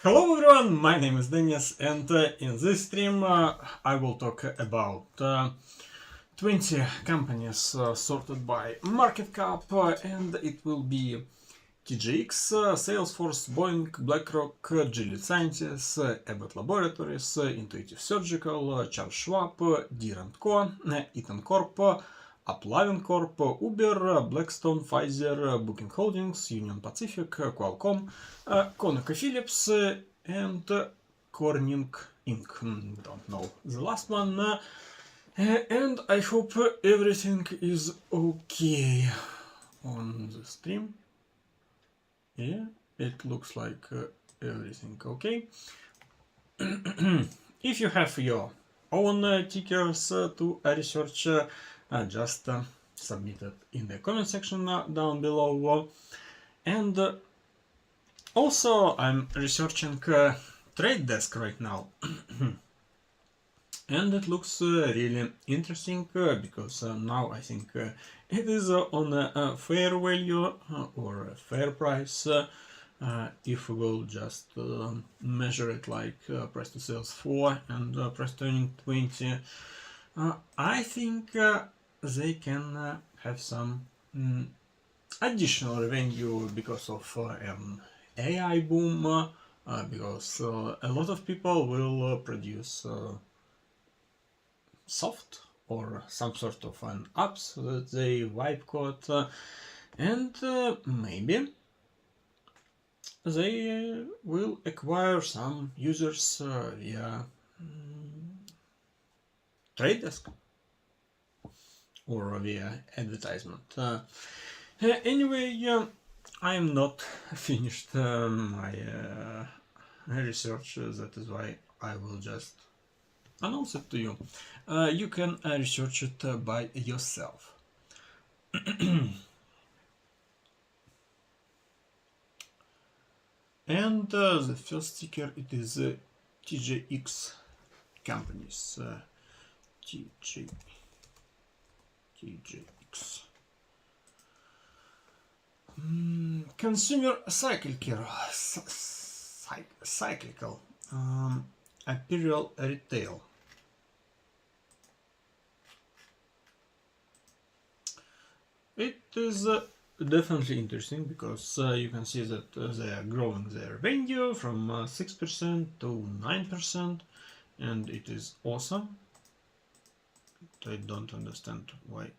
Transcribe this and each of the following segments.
Hello everyone, my name is Denis, and in this stream I will talk about 20 companies sorted by market cap, and it will be TJX, Salesforce, Boeing, BlackRock, GLW Sciences, Abbott Laboratories, Intuitive Surgical, Charles Schwab, Deere & Co, Eaton Corp, Uplavin Corp, Uber, Blackstone, Pfizer, Booking Holdings, Union Pacific, Qualcomm, ConocoPhillips, and Corning Inc. Don't know the last one. And I hope everything is okay on the stream. Yeah, it looks like everything okay. If you have your own tickers to research, just submit it in the comment section down below. And also I'm researching Trade Desk right now. And it looks really interesting because now I think it is on a fair value or a fair price. If we will just measure it like price to sales 4 and price to earning 20, I think they can have some additional revenue because of an AI boom, because a lot of people will produce soft or some sort of an apps that they wipe code, and maybe they will acquire some users via Trade Desk or via advertisement. Anyway, I am not finished my research, that is why I will just announce it to you. You can research it by yourself. And the first ticker, it is TJX companies. TJX. Consumer cyclical, apparel retail. It is definitely interesting because you can see that they are growing their revenue from 6% to 9%, and it is awesome. I don't understand why.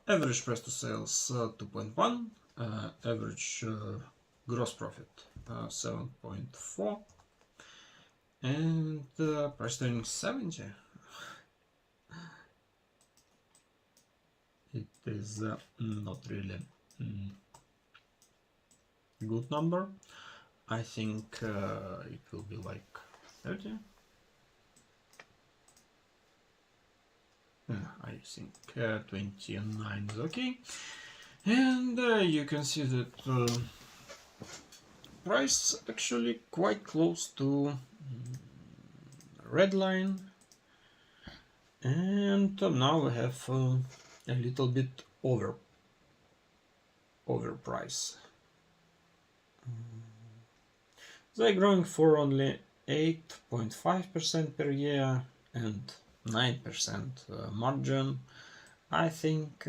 Average price to sales 2.1, average gross profit 7.4, and price to earnings 70. It is not really good number. I think it will be like 30. I think 29 is okay. And you can see that price actually quite close to red line, and now we have a little bit over price. They're growing for only 8.5% per year and 9% margin. I think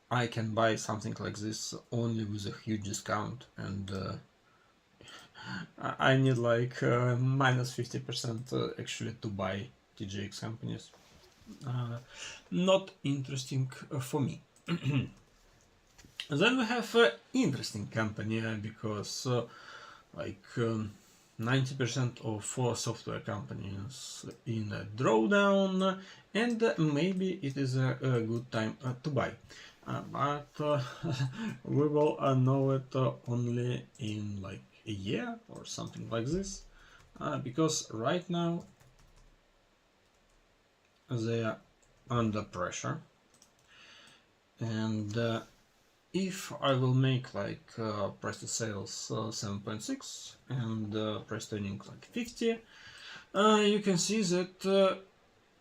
I can buy something like this only with a huge discount, and I need like minus 50% actually to buy TJX companies. Not interesting for me. Then we have interesting company because like 90% of software companies in a drawdown, and maybe it is a good time to buy. But we will know it only in like a year or something like this, because right now they are under pressure, and if I will make like price to sales 7.6 and price to earnings like 50, you can see that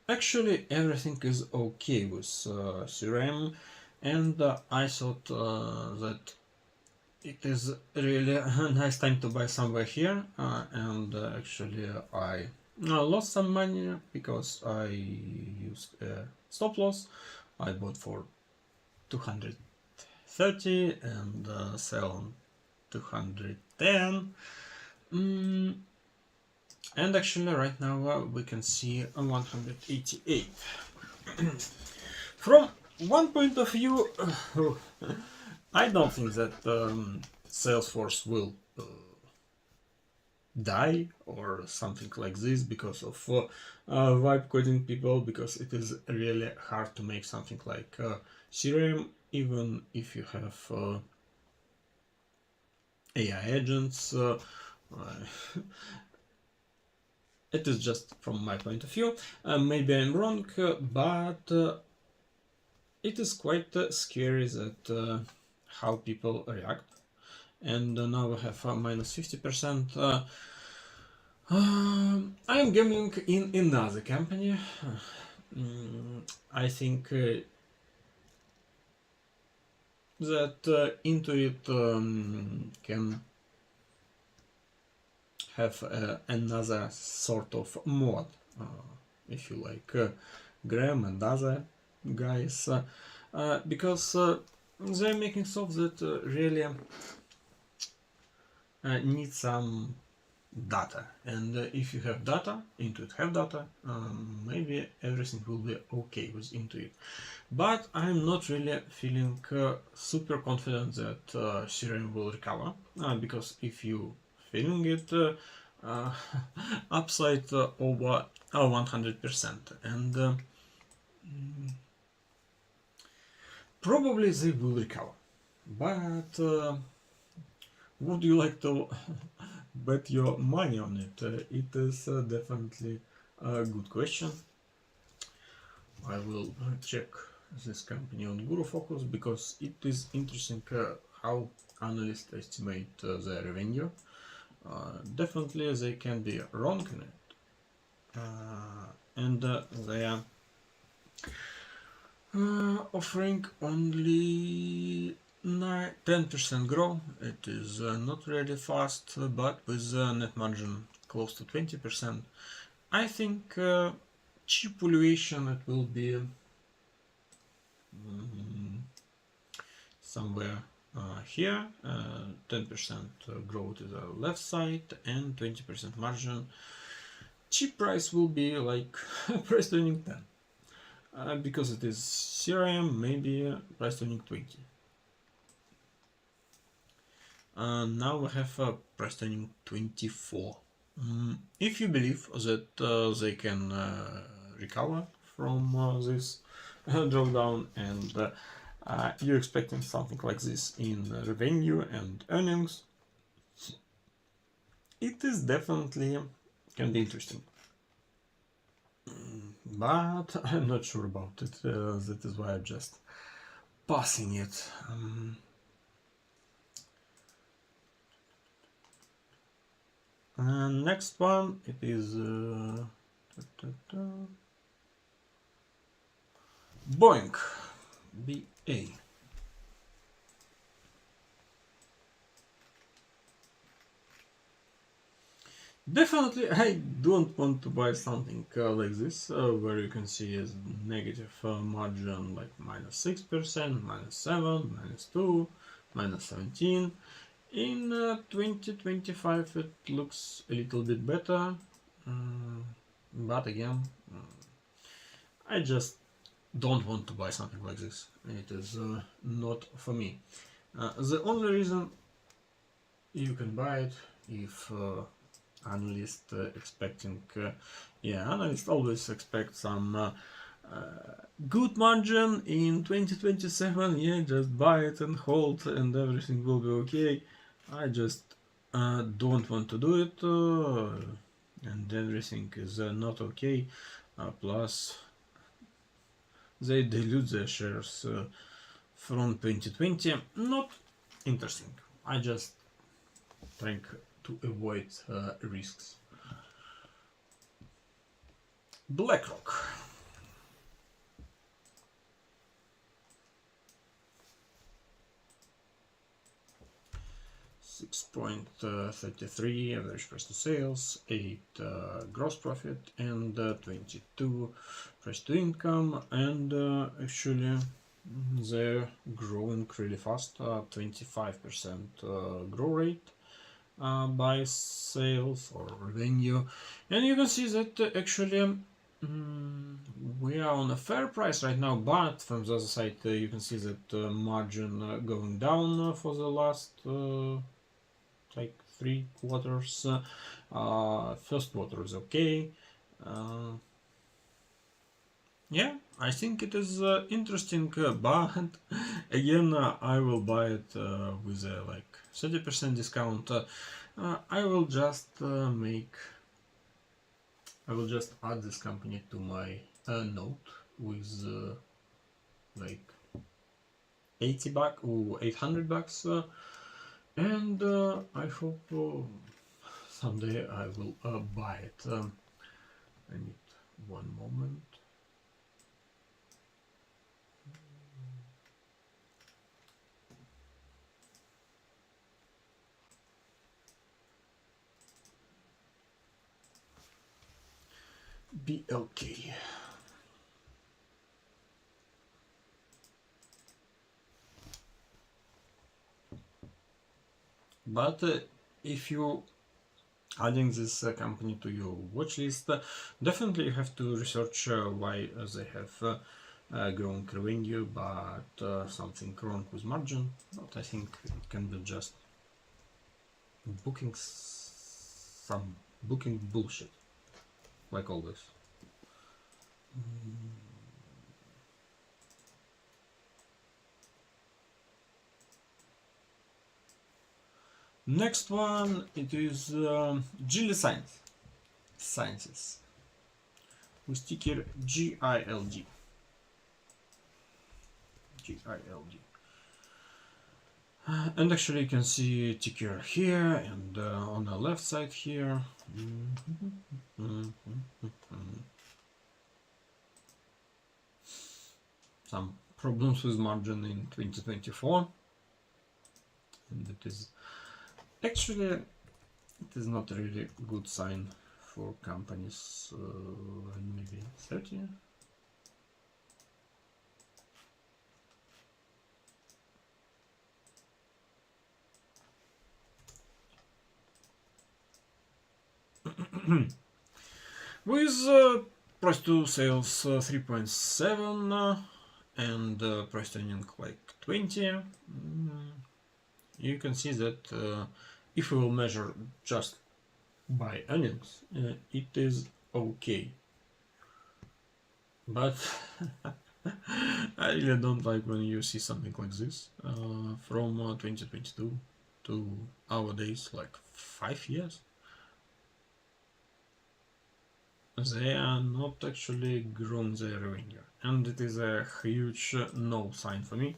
Actually, everything is okay with CRM, and I thought that it is really a nice time to buy somewhere here, and actually I lost some money because I used a stop loss. I bought for 230 and sell on 210. And actually right now we can see 188. From one point of view, I don't think that Salesforce will die or something like this because of vibe coding people, because it is really hard to make something like CRM, even if you have AI agents. It is just from my point of view. Maybe I'm wrong, but it is quite scary that how people react. And now we have minus 50%. I am gambling in another company. I think that Intuit can have another sort of mod, if you like, Graham and other guys, because they're making stuff that really need some data, and if you have data, Intuit have data, maybe everything will be okay with Intuit. But I'm not really feeling super confident that CRM will recover, because if you feeling it upside over 100%, and probably they will recover. But would you like to bet your money on it? It is definitely a good question. I will check this company on Guru Focus because it is interesting how analysts estimate their revenue. Definitely they can be wrong in it, and they are offering only 10% growth. It is not really fast, but with net margin close to 20%. I think cheap valuation it will be somewhere here, 10% growth to the left side and 20% margin. Cheap price will be like price to earning 10. Because it is CRM, maybe price to earning 20. Now we have price to earning 24. If you believe that they can recover from this drawdown, and you're expecting something like this in revenue and earnings, it is definitely can be interesting. But I'm not sure about it. That is why I'm just passing it. Next one, it is Boeing BA. Definitely, I don't want to buy something like this, where you can see a negative margin like minus 6%, minus 7, minus 2, minus 17. In 2025 it looks a little bit better, but again, I just don't want to buy something like this. It is not for me. The only reason you can buy it if analyst expecting, analysts always expect some good margin in 2027. Just buy it and hold and everything will be okay. I just don't want to do it, and everything is not okay. Plus they dilute their shares from 2020. Not interesting. I just trying to avoid risks. BlackRock. 6.33 average price to sales, 8 gross profit, and 22 price to income, and actually they're growing really fast, 25% grow rate by sales or revenue, and you can see that actually we are on a fair price right now, but from the other side you can see that margin going down for the last like 3 quarters. First quarter is okay. Yeah, I think it is interesting, but again I will buy it with a like 30% discount. I will just add this company to my note with like 80 bucks or 800 bucks, and I hope someday I will buy it. I need one moment. BLK. But if you adding this company to your watch list, definitely you have to research why they have growing revenue but something wrong with margin. But I think it can be just booking bullshit, like always. Next one, it is GILD Sciences with ticker GILD. And actually you can see ticker here and on the left side here. Some problems with margin in 2024, and it is actually it is not really good sign for companies maybe 30. With price to sales 3.7 and price to earning like 20, you can see that if we will measure just by earnings, it is okay. But I really don't like when you see something like this from 2022 to nowadays, like 5 years. They are not actually growing their revenue, and it is a huge no sign for me.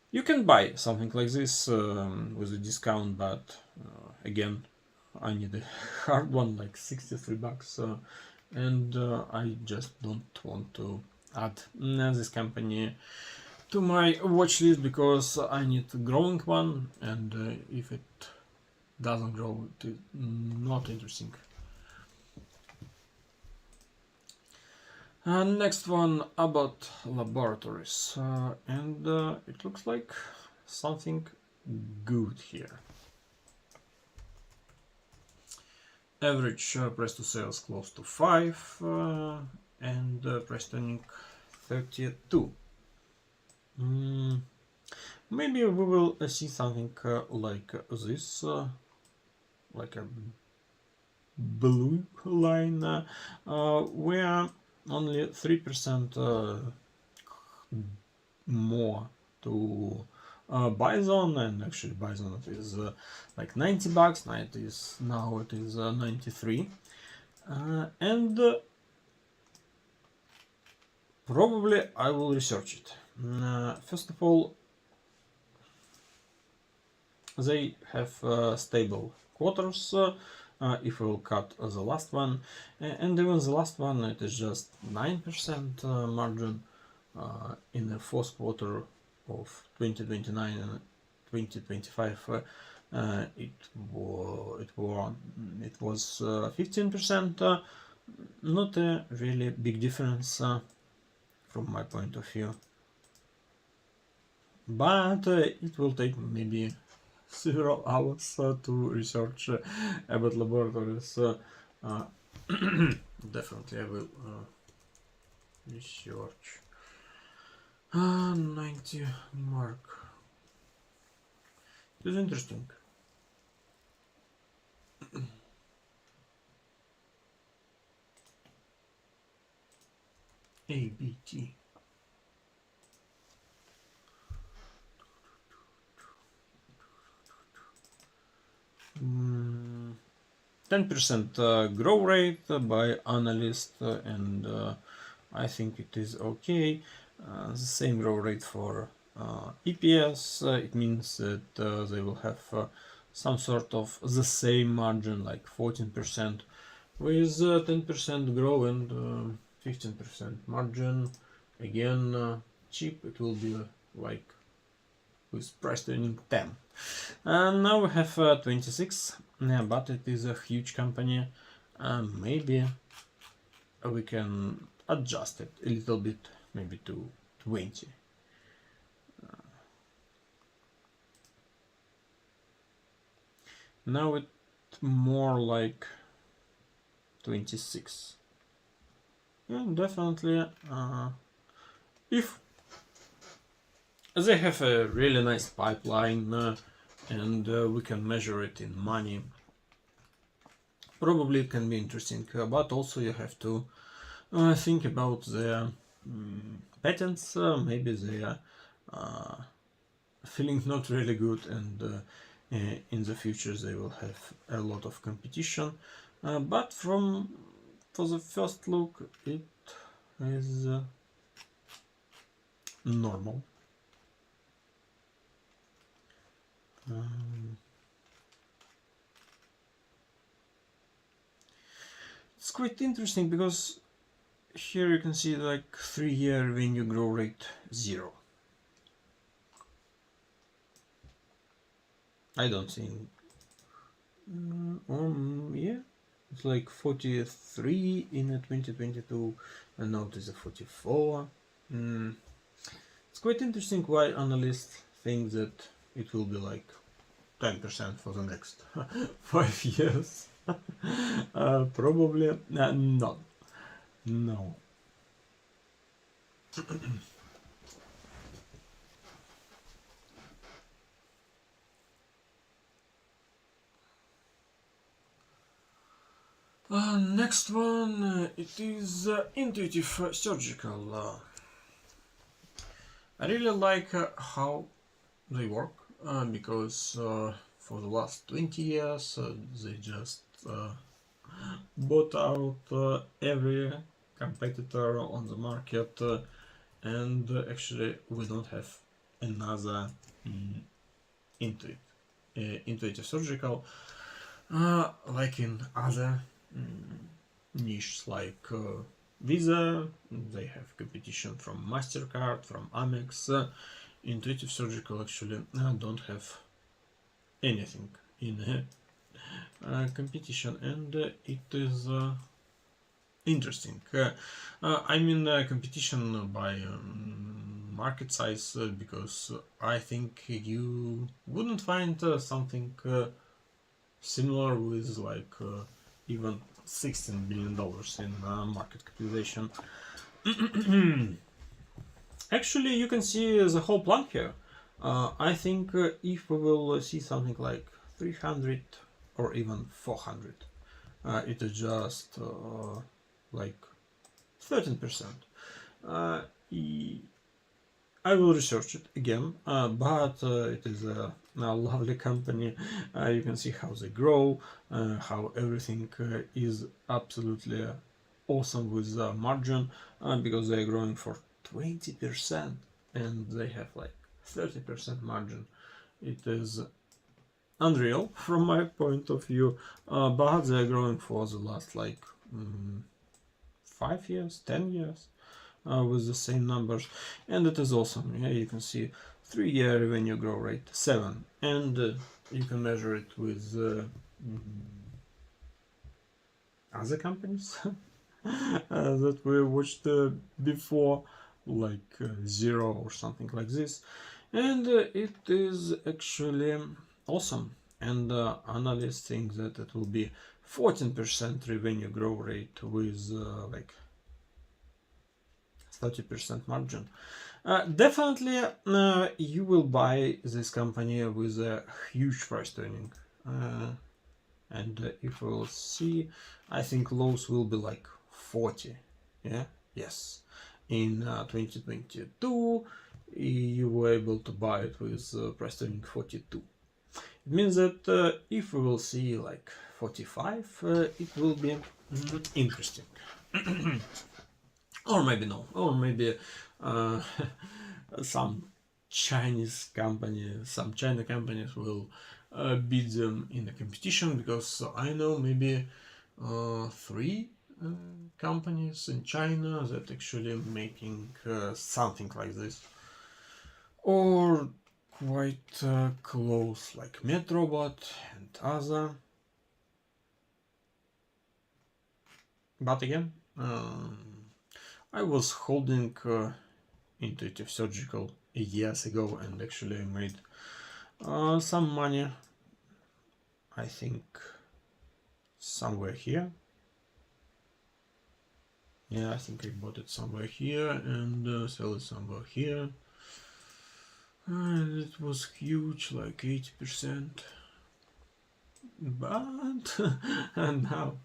You can buy something like this with a discount, but again, I need a hard one like 63 bucks, and I just don't want to add this company to my watch list because I need a growing one, and if it doesn't grow, it is not interesting. Next one about laboratories, and it looks like something good here. Average price to sales close to 5 and price to earning 32. Maybe we will see something like this, like a blue line, where only 3% more to Bison, and actually Bison it is like 90 bucks, now it is 93, and probably I will research it. First of all, they have stable quarters. If we will cut the last one, and even the last one, it is just 9% margin in the fourth quarter of 2029 and 2025 it was 15%. Not a really big difference from my point of view, but it will take maybe several hours to research about laboratories. Definitely I will research 90 mark. It is interesting. ABT. Mm, 10% growth rate by analyst, and I think it is okay. The same growth rate for EPS. It means that they will have some sort of the same margin, like 14%, with 10% growth and 15% margin. Again, cheap. It will be like with price training 10. And now we have 26. Yeah, but it is a huge company. Maybe we can adjust it a little bit, maybe to 20. Now it's more like 26. Yeah, definitely. If they have a really nice pipeline and we can measure it in money, probably it can be interesting. But also you have to think about the patents. Maybe they are feeling not really good, and in the future they will have a lot of competition. But for the first look, it is normal. It's quite interesting because here you can see like 3-year revenue growth rate 0. I don't think. Yeah, it's like 43 in 2022, and now it is a 44. It's quite interesting why analysts think that it will be like 10% for the next 5 years. Probably not. No. Next one, it is intuitive surgical. I really like how they work, because for the last 20 years they just bought out every competitor on the market, and actually we don't have another intuitive surgical like in other niches like Visa. They have competition from MasterCard, from Amex. Intuitive surgical actually don't have anything in competition, and it is interesting. I mean competition by market size, because I think you wouldn't find something similar with like even $16 billion in market capitalization. Actually, you can see the whole plan here. I think if we will see something like 300 or even 400, it is just like 13%. I will research it again, but it is a lovely company. You can see how they grow, how everything is absolutely awesome with the margin, because they are growing for 20% and they have like 30% margin. It is unreal from my point of view, but they are growing for the last like 5 years, 10 years. With the same numbers, and it is awesome. Yeah, you can see 3-year revenue growth rate 7, and you can measure it with other companies that we watched before, like 0 or something like this, and it is actually awesome. And analysts think that it will be 14% revenue growth rate with like 30% margin. Definitely you will buy this company with a huge price turning, and if we will see, I think lows will be like 40. Yeah, yes, in 2022 you were able to buy it with price turning 42. It means that if we will see like 45, it will be interesting. Or maybe no, or maybe some Chinese company, some China companies will beat them in the competition, because I know maybe 3 companies in China that actually making something like this, or quite close, like Metrobot and other. But again, I was holding Intuitive Surgical years ago and actually made some money, I think somewhere here. Yeah, I think I bought it somewhere here and sell it somewhere here. And it was huge, like 80%. But and now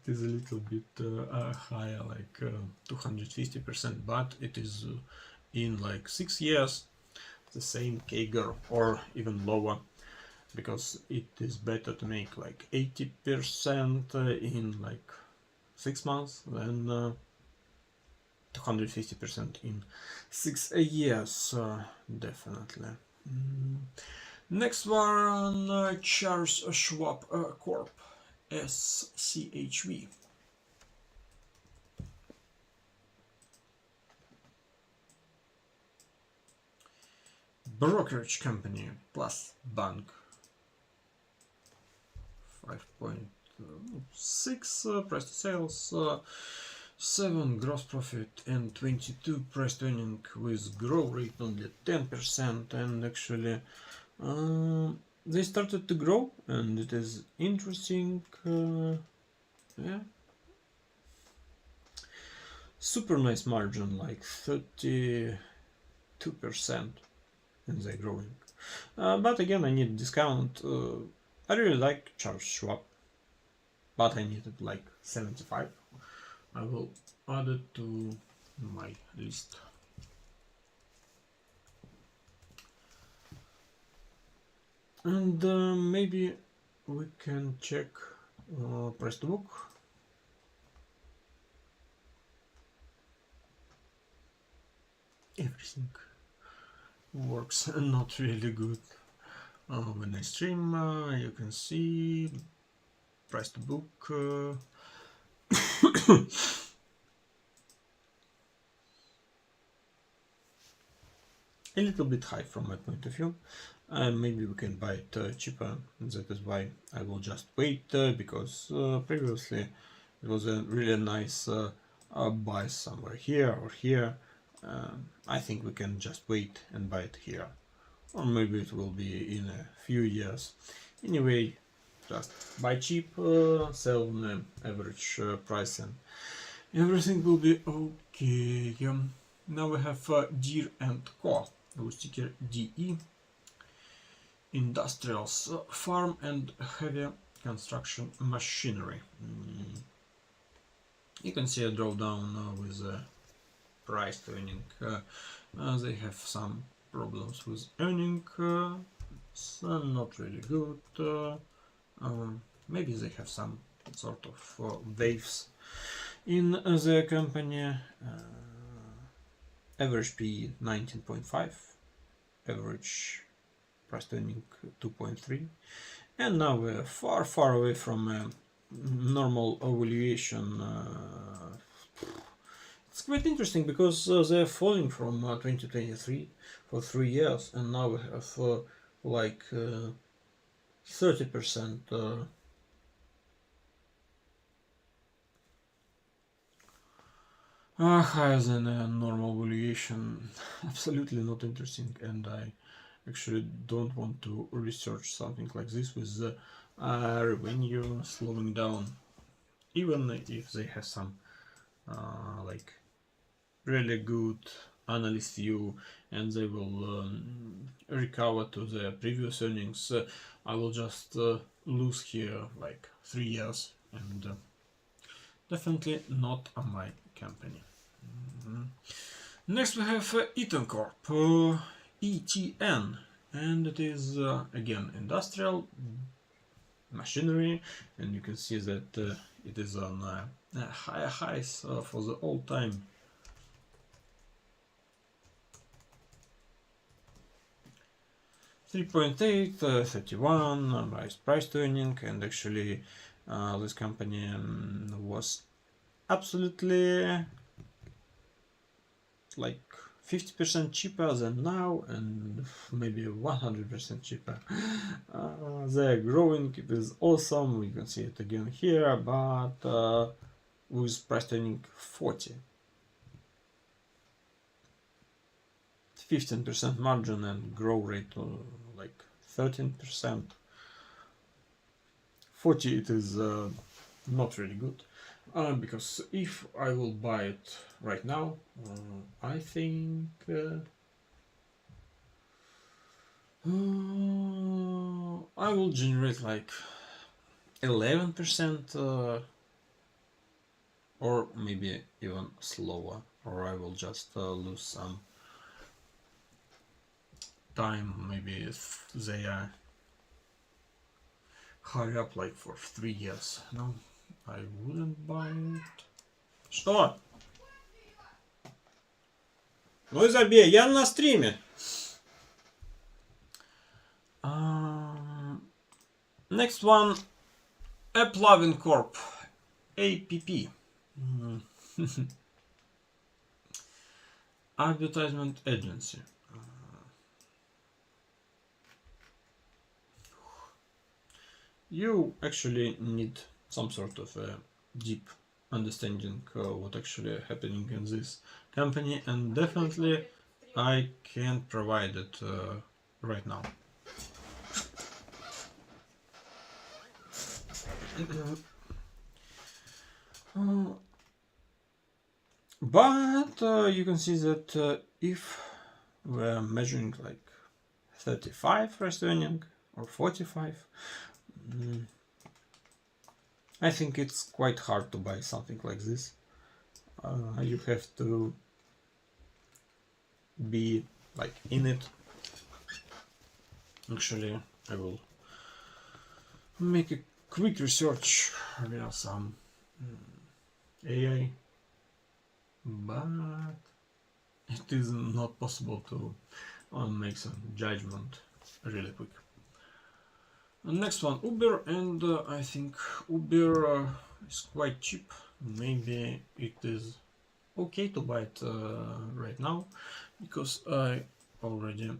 it is a little bit higher, like 250%, but it is in like 6 years the same CAGR or even lower, because it is better to make like 80% in like 6 months than 250% in 6 years, definitely. Next one, Charles Schwab Corp, SCHW. Brokerage company plus bank, 5.6 price to sales, 7 gross profit and 22 price to earning, with growth rate only 10%. And actually they started to grow, and it is interesting. Yeah, super nice margin, like 32%, and they're growing. But again, I need discount. I really like Charles Schwab, but I needed like 75. I will add it to my list. And maybe we can check price to book. Everything works not really good. When I stream, you can see price to book. A little bit high from my point of view. Maybe we can buy it cheaper. That is why I will just wait, because previously it was a really nice buy somewhere here or here. I think we can just wait and buy it here, or maybe it will be in a few years. Anyway, just buy cheap, sell on the average price, and everything will be okay. Now we have Deere & Co, with ticker DE, industrials, farm and heavy construction machinery. You can see a drawdown with the price to earning. They have some problems with earning, some not really good. Maybe they have some sort of waves in the company. Average P 19.5, average price to earning 2.3, and now we're far away from a normal valuation. It's quite interesting because they're falling from 2023 for 3 years, and now we have like 30% higher than a normal valuation. Absolutely not interesting, and I actually don't want to research something like this with the revenue slowing down, even if they have some like really good analyst view and they will recover to their previous earnings. I will just lose here like 3 years, and definitely not on my company. Next we have ETN Corp, ETN, and it is again industrial machinery, and you can see that it is on higher highs for the all time. $3.8, 31 price to earning, and actually this company was absolutely like 50% cheaper than now, and maybe 100% cheaper. They're growing, it is awesome, we can see it again here, but with price to earning 40. 15% margin and growth rate like 13%. 40 it is not really good, because if I will buy it right now, I think I will generate like 11% or maybe even slower, or I will just lose some time. Maybe if they are high up like for 3 years. No, I wouldn't buy it. Что? Ну и забей, я на стриме. Next one, AppLovin Corp, APP. Advertisement agency. You actually need some sort of a deep understanding what actually happening in this company, and definitely I can't provide it right now. But you can see that if we're measuring like 35 price to earning or 45, I think it's quite hard to buy something like this. You have to be like in it. Actually, I will make a quick research via some AI, but it is not possible to make some judgment really quick. Next one, Uber, and I think Uber is quite cheap. Maybe it is okay to buy it right now, because I already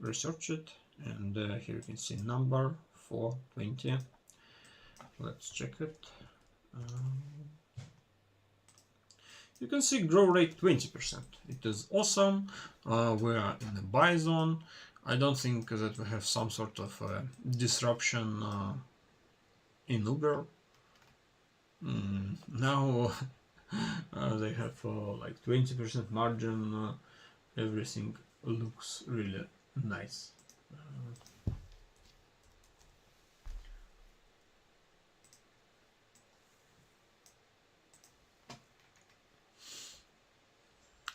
researched it, and here you can see number 420. Let's check it. You can see grow rate 20%. It is awesome. We are in the buy zone. I don't think that we have some sort of disruption in Uber. Now they have like 20% margin. Everything looks really nice.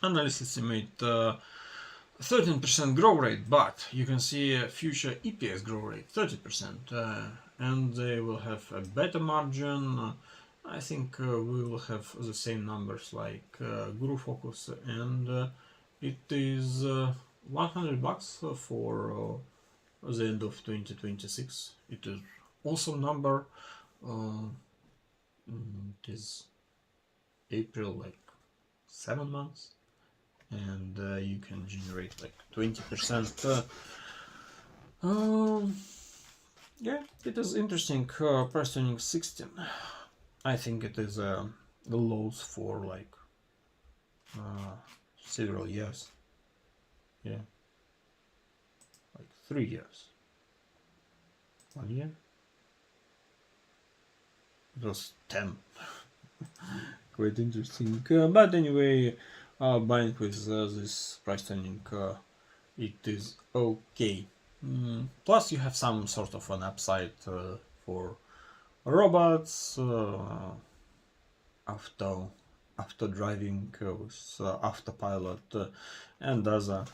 Analysts estimate 13% growth rate, but you can see future EPS growth rate 30%, and they will have a better margin. I think we will have the same numbers like Guru Focus, and it is $100 for the end of 2026. It is awesome number. It is April, like 7 months, and you can generate like 20%. Yeah, it is interesting. Price turning 16. I think it is the lows for like several years. Yeah, like 3 years. 1 year. It was 10. Quite interesting. But anyway, buying with this price turning, it is okay. Plus, you have some sort of an upside for robots, auto driving with autopilot and other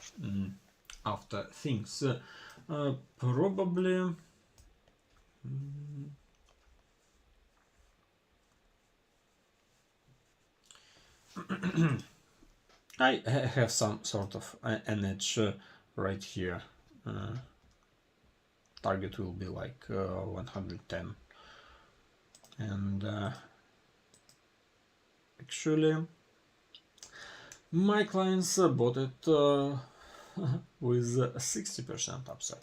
after things. Probably. I have some sort of an edge right here. Target will be like 110, and actually my clients bought it with 60% upside.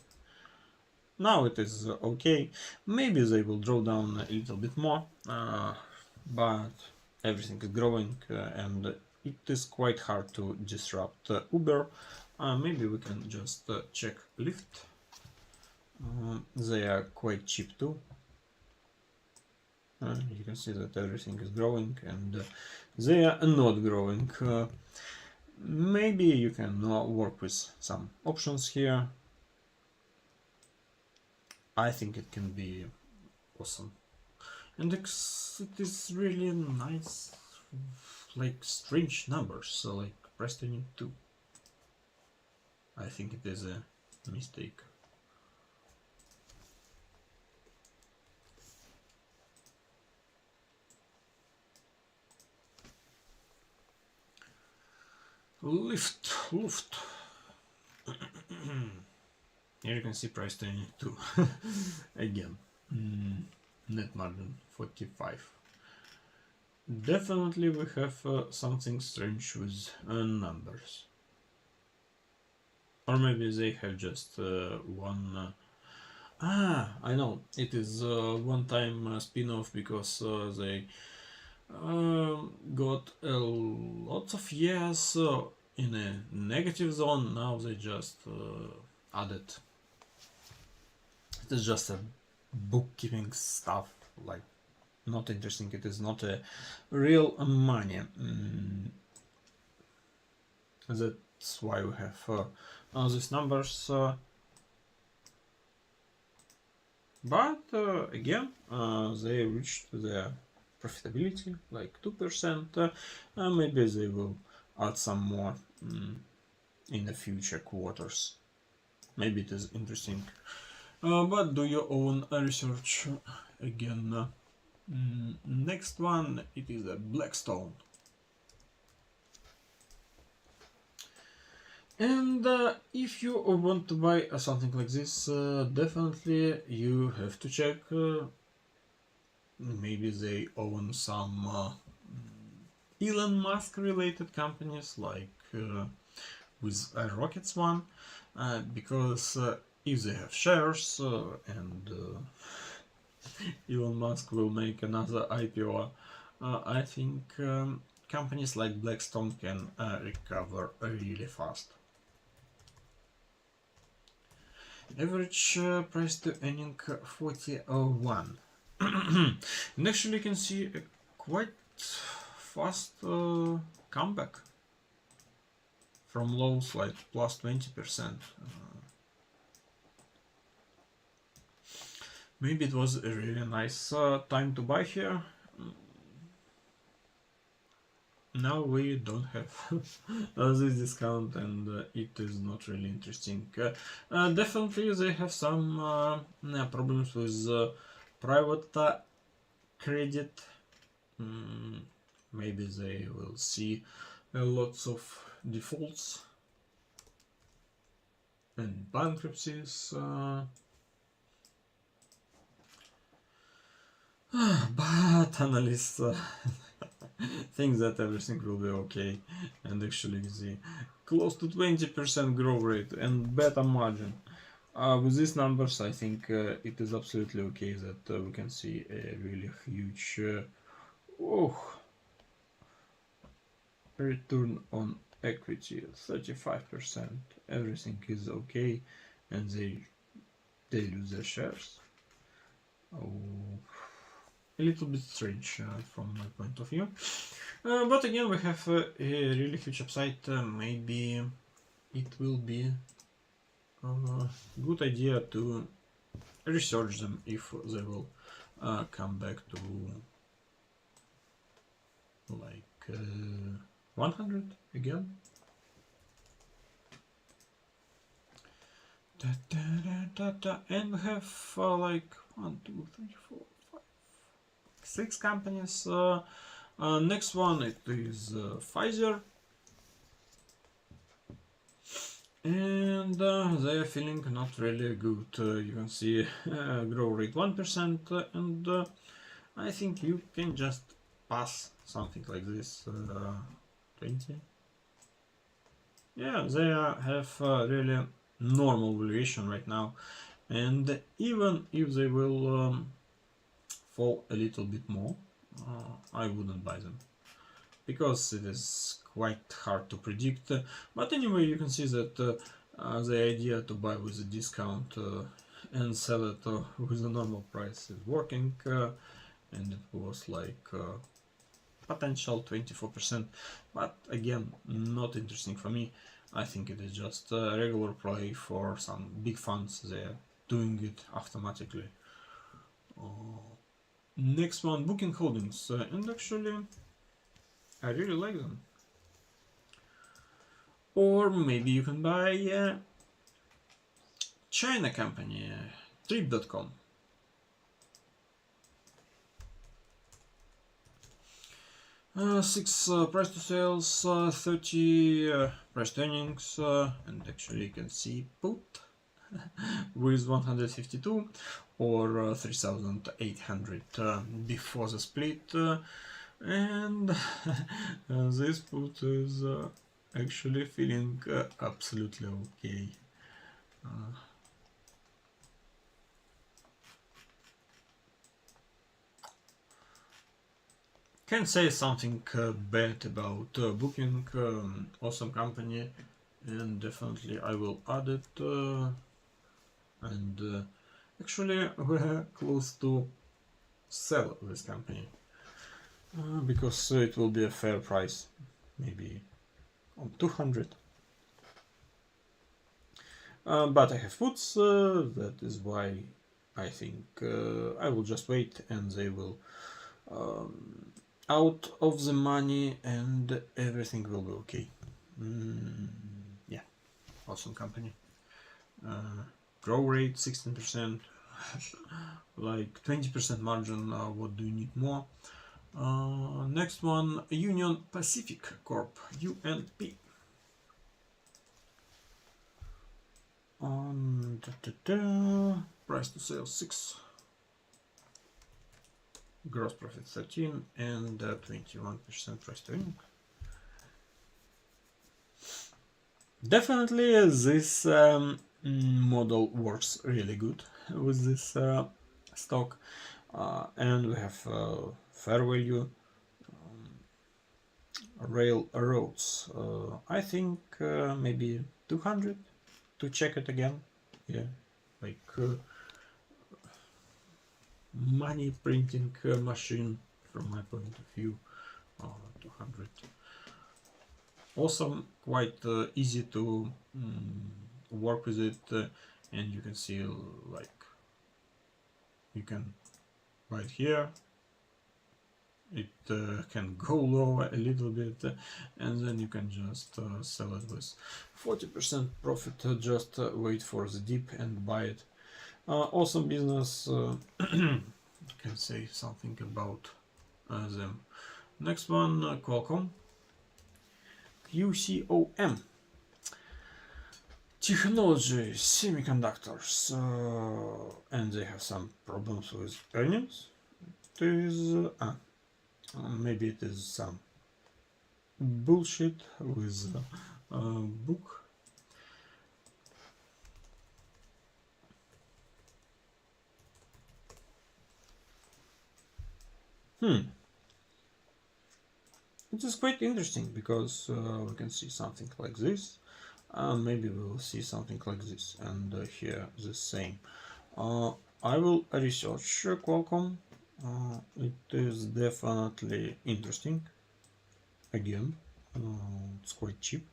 Now it is okay. Maybe they will draw down a little bit more, but everything is growing and it is quite hard to disrupt Uber. Maybe we can just check Lyft. They are quite cheap too. You can see that everything is growing and they are not growing. Maybe you can work with some options here. I think it can be awesome. And it is really nice, like strange numbers, so like price turning 2. I think it is a mistake. Lyft. Here you can see price turning 2 again. Net margin 45. Definitely we have something strange with numbers. Or maybe they have just one. I know, it is one-time spin-off because they got lots of years in a negative zone. Now they just added. It is just a bookkeeping stuff, like not interesting. It is not a real money. That's why we have these numbers. But again, they reached their profitability, like 2%. Maybe they will add some more in the future quarters. Maybe it is interesting. But do your own research again. Next one, it is a Blackstone. And if you want to buy something like this, definitely you have to check. Maybe they own some Elon Musk related companies, like with Rockets one, because if they have shares and Elon Musk will make another IPO, I think companies like Blackstone can recover really fast. Average price to earning 41. And actually you can see a quite fast comeback from lows, like plus 20%. Maybe it was a really nice time to buy here. Now we don't have this discount and it is not really interesting. Definitely they have some problems with private credit. Maybe they will see lots of defaults and bankruptcies. But analysts think that everything will be okay. And actually you see close to 20% growth rate and beta margin. With these numbers, I think it is absolutely okay that we can see a really huge return on equity, 35%. Everything is okay, and they lose their shares. A little bit strange from my point of view. But again, we have a really huge upside. Maybe it will be a good idea to research them if they will come back to like 100 again. And we have like 1, 2, 3, 4, 5, 6 companies. Next one it is Pfizer, and they are feeling not really good. You can see growth rate 1%, and I think you can just pass something like this. 20. Yeah, they have really normal valuation right now, and even if they will fall a little bit more, I wouldn't buy them because it is quite hard to predict. But anyway, you can see that the idea to buy with a discount and sell it with a normal price is working, and it was like potential 24%, but again, not interesting for me. I think it is just a regular play for some big funds. They're doing it automatically. Next one, Booking Holdings, and actually I really like them. Or maybe you can buy China company, Trip.com. 6 price to sales, 30 price to earnings, and actually you can see put with 152 or 3,800 before the split, and this put is actually feeling absolutely okay. Can't say something bad about Booking, awesome company, and definitely I will add it, and actually we're close to sell this company, because it will be a fair price, maybe on 200. But I have puts, that is why I think I will just wait and they will out of the money and everything will be okay. Yeah, awesome company. Grow rate 16%, like 20% margin. What do you need more? Next one, Union Pacific Corp, UNP. Price to sales 6, gross profit 13, and 21% price to earning. Definitely this model works really good with this stock, and we have fair value, railroads. I think maybe 200 to check it again. Yeah, like money printing machine from my point of view. 200. Awesome, quite easy to work with it, and you can see like you can buy it here. It can go lower a little bit, and then you can just sell it with 40% profit. Just wait for the dip and buy it. Awesome business. Can say something about them. Next one, Qualcomm, QCOM, technology semiconductors, and they have some problems with earnings. There is Maybe it is some bullshit with book. It is quite interesting because we can see something like this. Maybe we will see something like this, and here the same. I will research Qualcomm. It is definitely interesting. Again, it's quite cheap.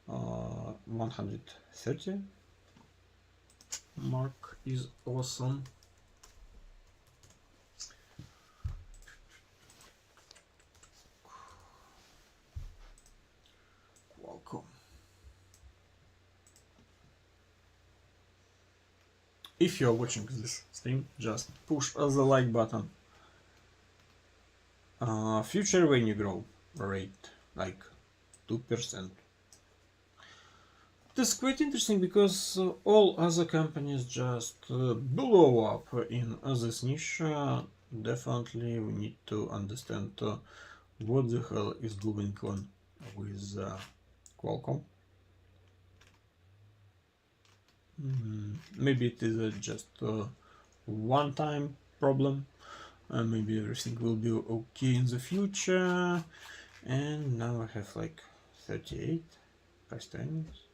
130 mark is awesome. Qualcomm. If you are watching this stream, just push the like button. Future revenue growth rate like 2%. This is quite interesting because all other companies just blow up in this niche. Definitely we need to understand what the hell is going on with Qualcomm. Maybe it is just a one-time problem. Maybe everything will be okay in the future. And now I have like 38 price timings.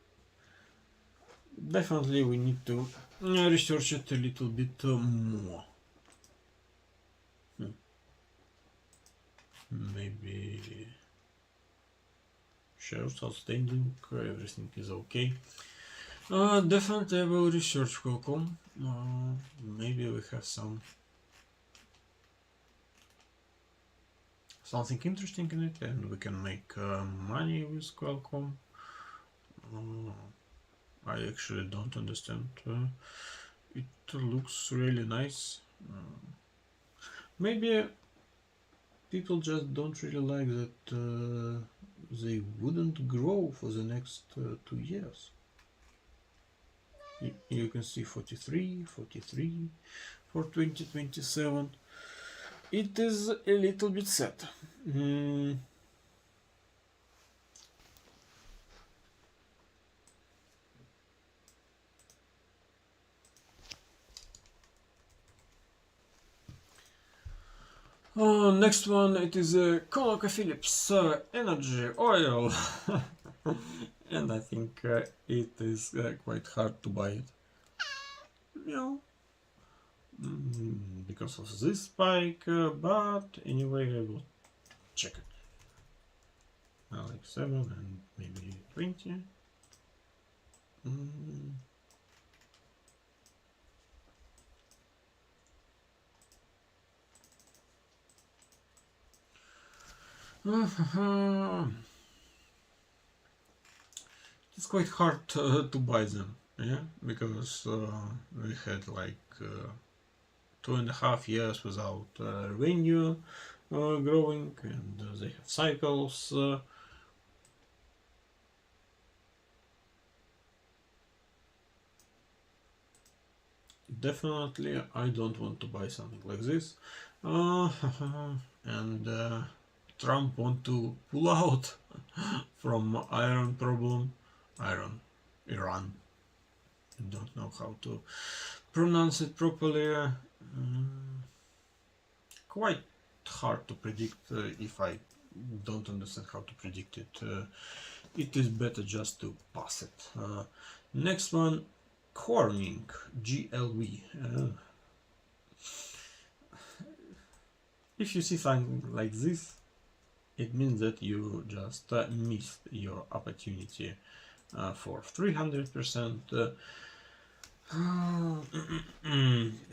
Definitely we need to research it a little bit more. Maybe shares outstanding, everything is okay. Definitely I will research Qualcomm. Maybe we have something interesting in it and we can make money with Qualcomm. I actually don't understand. It looks really nice. Maybe people just don't really like that they wouldn't grow for the next 2 years. You can see 43 for 2027. It is a little bit sad. Next one, it is a ConocoPhillips energy oil. And I think it is quite hard to buy it. Because of this spike, but anyway I will check it. Like 7 and maybe 20. It's quite hard to buy them, yeah, because we had like 2.5 years without revenue growing, and they have cycles. Definitely I don't want to buy something like this. And Trump want to pull out from Iran problem. Iran. I don't know how to pronounce it properly. Quite hard to predict if I don't understand how to predict it. It is better just to pass it. Next one, Corning GLW. If you see something like this, it means that you just missed your opportunity for 300%.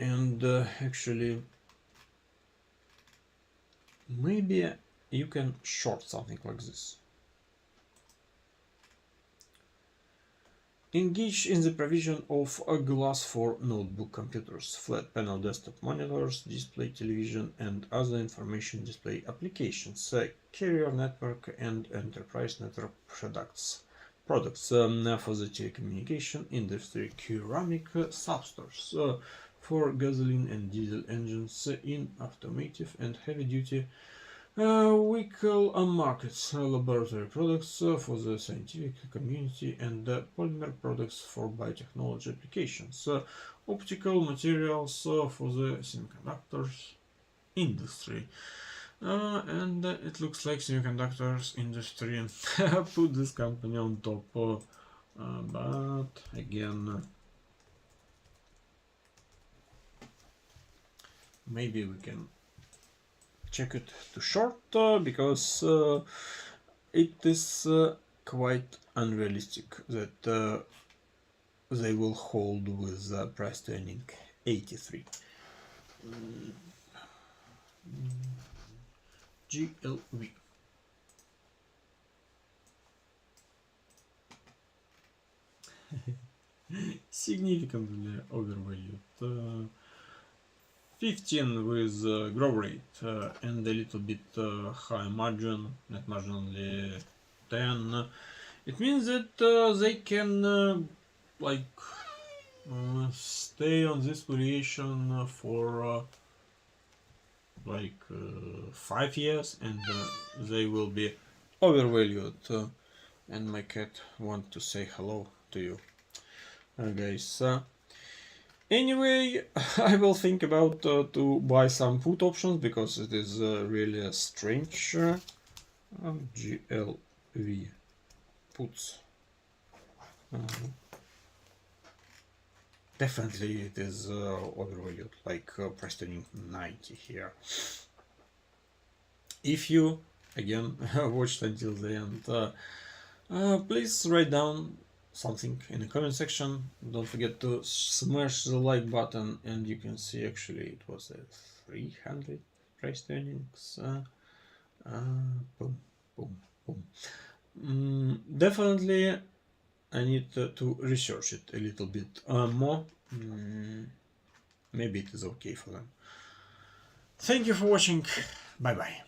And actually, maybe you can short something like this. Engage in the provision of a glass for notebook computers, flat panel desktop monitors, display television, and other information display applications, carrier network and enterprise network products for the telecommunication industry, ceramic substrates for gasoline and diesel engines in automotive and heavy-duty Vehicle markets laboratory products for the scientific community and polymer products for biotechnology applications, optical materials for the semiconductors industry. And it looks like semiconductors industry put this company on top, but again, maybe we can check it to short because it is quite unrealistic that they will hold with price training 83. GLW. Significantly overvalued. 15 with growth rate and a little bit high margin, net margin only 10. It means that they can stay on this variation for 5 years, and they will be overvalued. And my cat wants to say hello to you guys. Anyway, I will think about to buy some put options because it is really a strange GLW puts. Definitely it is overvalued, like price training 90 here. If you again watched until the end, please write down something in the comment section. Don't forget to smash the like button, and you can see actually it was a 300 price trainings. Boom, boom, boom. Definitely I need to research it a little bit more. Maybe it is okay for them. Thank you for watching. Bye bye.